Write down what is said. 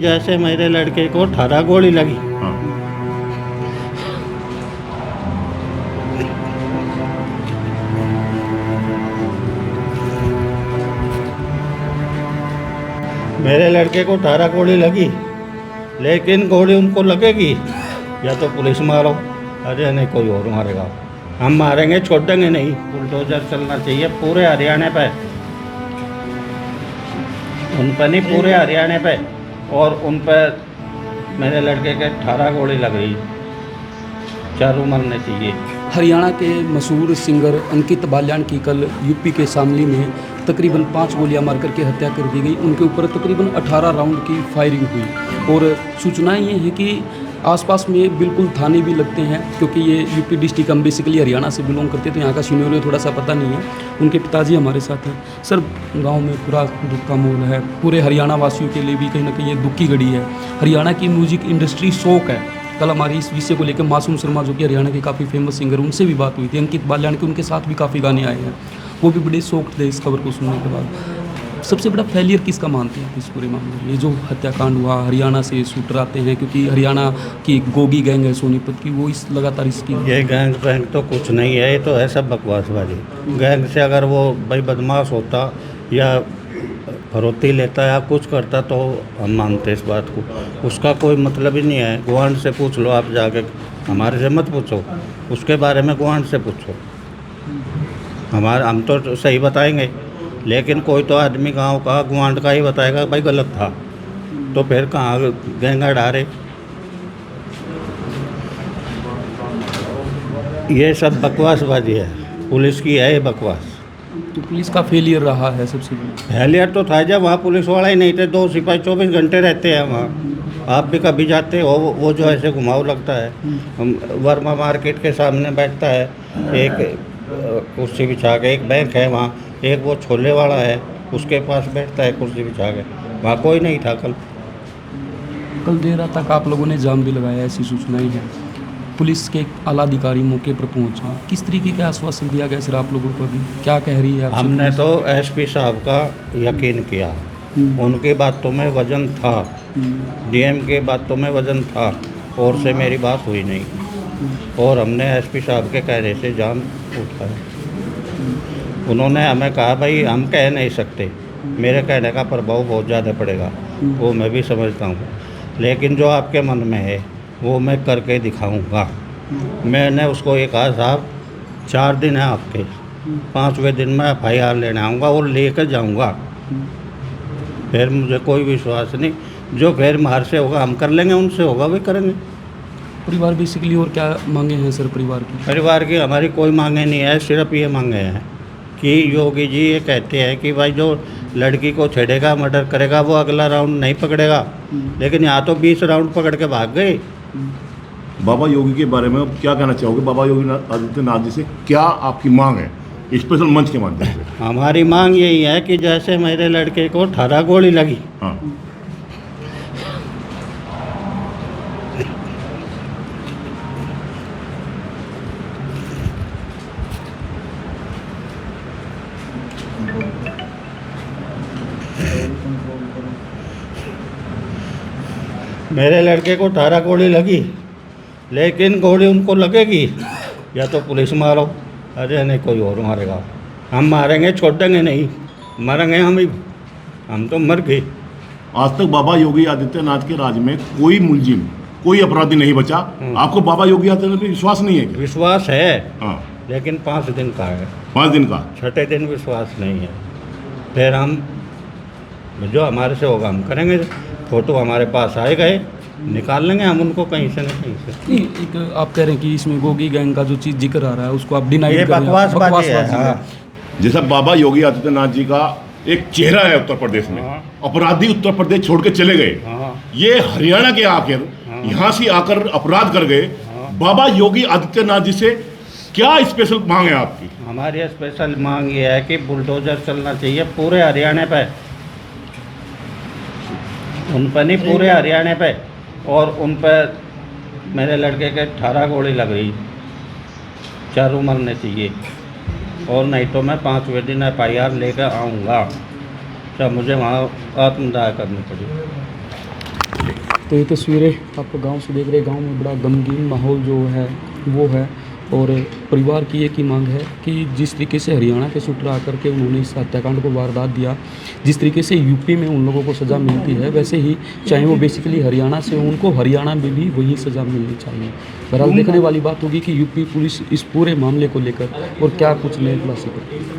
जैसे मेरे लड़के को 18 गोली लगी। हाँ। मेरे लड़के को 18 गोली लगी, लेकिन गोली उनको लगेगी या तो पुलिस मारो, अरे नहीं कोई और मारेगा। हम मारेंगे, छोड़ देंगे नहीं। बुलडोजर चलना चाहिए पूरे हरियाणा पे, उन पर नहीं पूरे हरियाणा पे। और उन पर मेरे लड़के के 18 गोली लग रही, चारों मरने चाहिए। हरियाणा के मशहूर सिंगर अंकित बाल्यान की कल यूपी के शामली में तकरीबन 5 गोलियां मारकर के हत्या कर दी गई। उनके ऊपर तकरीबन 18 राउंड की फायरिंग हुई और सूचनाएं ये हैं कि आसपास में बिल्कुल थाने भी लगते हैं, क्योंकि ये यूपी डिस्ट्रिक्ट, हम बेसिकली हरियाणा से बिलोंग करते हैं, तो यहाँ का सिनेरियो थोड़ा सा पता नहीं है। उनके पिताजी हमारे साथ हैं। सर, गांव में पूरा दुख का माहौल है, पूरे हरियाणा वासियों के लिए भी कहीं ना कहीं ये दुख की घड़ी है। हरियाणा की म्यूजिक इंडस्ट्री शौक है। कल हमारी इस विषय को लेकर मासूम शर्मा, जो कि हरियाणा के काफ़ी फेमस सिंगर, उनसे भी बात हुई थी। अंकित बाल्यान के उनके साथ भी काफ़ी गाने आए हैं, वो भी बड़े शौक थे इस खबर को सुनने के बाद। सबसे बड़ा फेलियर किसका मानते हैं इस पूरे मामले में? ये जो हत्याकांड हुआ, हरियाणा से शूटर आते हैं, क्योंकि हरियाणा की गोगी गैंग है सोनीपत की, वो इस लगातार इसकी ये गैंग वैंग तो कुछ नहीं है, ये तो है सब बकवासबाजी। गैंग से अगर वो भाई बदमाश होता या फरोती लेता या कुछ करता तो हम मानते इस बात को। उसका कोई मतलब ही नहीं है। गुआंढ से पूछ लो आप जाके, हमारे से मत पूछो, उसके बारे में गुआंढ से पूछो। हम तो सही बताएंगे, लेकिन कोई तो आदमी गांव का गुआंढ का ही बताएगा भाई गलत था, तो फिर कहाँ गैंगा डारे। ये सब बकवासबाजी है, पुलिस की है ये बकवास। तो पुलिस का फेलियर रहा है सबसे बड़ा। फेलियर तो था जब वहाँ पुलिस वाला ही नहीं थे, 2 सिपाही 24 घंटे रहते हैं वहाँ। आप भी कभी जाते हो, वो जो ऐसे घुमाव लगता है। हम वर्मा मार्केट के सामने बैठता है एक कुर्सी बिछा के, एक बैंक है वहाँ, एक वो छोले वाला है उसके पास बैठता है कुर्सी बिछा के। वहाँ कोई नहीं था कल देर रात तक आप लोगों ने जाम भी लगाया, ऐसी सूचनाएं हैं। पुलिस के आला अधिकारी मौके पर पहुंचा, किस तरीके का आश्वासन दिया गया सर आप लोगों को? अभी क्या कह रही है आपसे? हमने तो एसपी साहब का यकीन किया, उनकी बातों में वजन था, डीएम के बातों में वजन था, और से मेरी बात हुई नहीं, और हमने एसपी साहब के कहने से जान उठाया। उन्होंने हमें कहा भाई हम कह नहीं सकते, मेरे कहने का प्रभाव बहुत ज़्यादा पड़ेगा, वो मैं भी समझता हूँ, लेकिन जो आपके मन में है वो मैं करके दिखाऊंगा। मैंने उसको ये कहा साहब 4 दिन है आपके, 5वें दिन में FIR लेने आऊँगा और लेकर जाऊँगा। फिर मुझे कोई विश्वास नहीं, जो फिर मार से होगा हम कर लेंगे, उनसे होगा वे करेंगे। परिवार बेसिकली और क्या मांगे हैं सर परिवार की? हमारी कोई मांगे नहीं है, सिर्फ ये मांगे हैं कि योगी जी ये कहते हैं कि भाई जो लड़की को छेड़ेगा, मर्डर करेगा, वो अगला राउंड नहीं पकड़ेगा, लेकिन यहाँ तो 20 राउंड पकड़ के भाग गए। बाबा योगी के बारे में क्या कहना चाहोगे? बाबा योगी आदित्यनाथ जी से क्या आपकी मांग है स्पेशल मंच के माध्यम से? हमारी मांग यही है कि जैसे मेरे लड़के को 18 गोली लगी, हाँ। मेरे लड़के को 18 गोली लगी, लेकिन गोली उनको लगेगी या तो पुलिस मारो, अरे नहीं कोई और मारेगा। हम मारेंगे, छोड़ देंगे नहीं, मरेंगे हम तो मर गए। आज तक बाबा योगी आदित्यनाथ के राज में कोई मुलजिम, कोई अपराधी नहीं बचा। आपको बाबा योगी आदित्यनाथ पे विश्वास नहीं है क्या? विश्वास है, हाँ, लेकिन 5 दिन का है। 5 दिन का? 6ठे दिन विश्वास नहीं है। फिर हम जो हमारे से होगा हम करेंगे। फोटो हमारे पास आए गए, निकाल लेंगे हम उनको कहीं से न कहीं से। एक आप कह रहे हैं कि इसमें गोगी गैंग का जो चीज़ जिक्र आ रहा है उसको आप डिनाई ये कर रहे हैं। बकवासबाजी है। हाँ। जैसा बाबा योगी आदित्यनाथ जी का एक चेहरा है उत्तर प्रदेश में, अपराधी उत्तर प्रदेश छोड़ के चले गए, ये हरियाणा के आकर यहाँ से आकर अपराध कर गए। बाबा योगी आदित्यनाथ जी से क्या स्पेशल मांग है आपकी? हमारी स्पेशल मांग ये है कि बुलडोजर चलना चाहिए पूरे हरियाणा पे, उन पर नहीं पूरे हरियाणा पे। और उन पर मेरे लड़के के 18 गोली लग रही, चारों मरने चाहिए, और नहीं तो मैं 5वें दिन FIR लेकर आऊँगा, तो मुझे वहाँ आत्मदाह करनी पड़ी। तो ये तस्वीरें आप गांव से देख रहे हैं। गांव में बड़ा गमगीन माहौल जो है वो है, और परिवार की एक ही मांग है कि जिस तरीके से हरियाणा के शूटर आकर के उन्होंने इस हत्याकांड को वारदात दिया, जिस तरीके से यूपी में उन लोगों को सज़ा मिलती है, वैसे ही चाहे वो बेसिकली हरियाणा से, उनको हरियाणा में भी वही सज़ा मिलनी चाहिए। बहरहाल देखने वाली बात होगी कि यूपी पुलिस इस पूरे मामले को लेकर और क्या कुछ नए खुलासे करती है।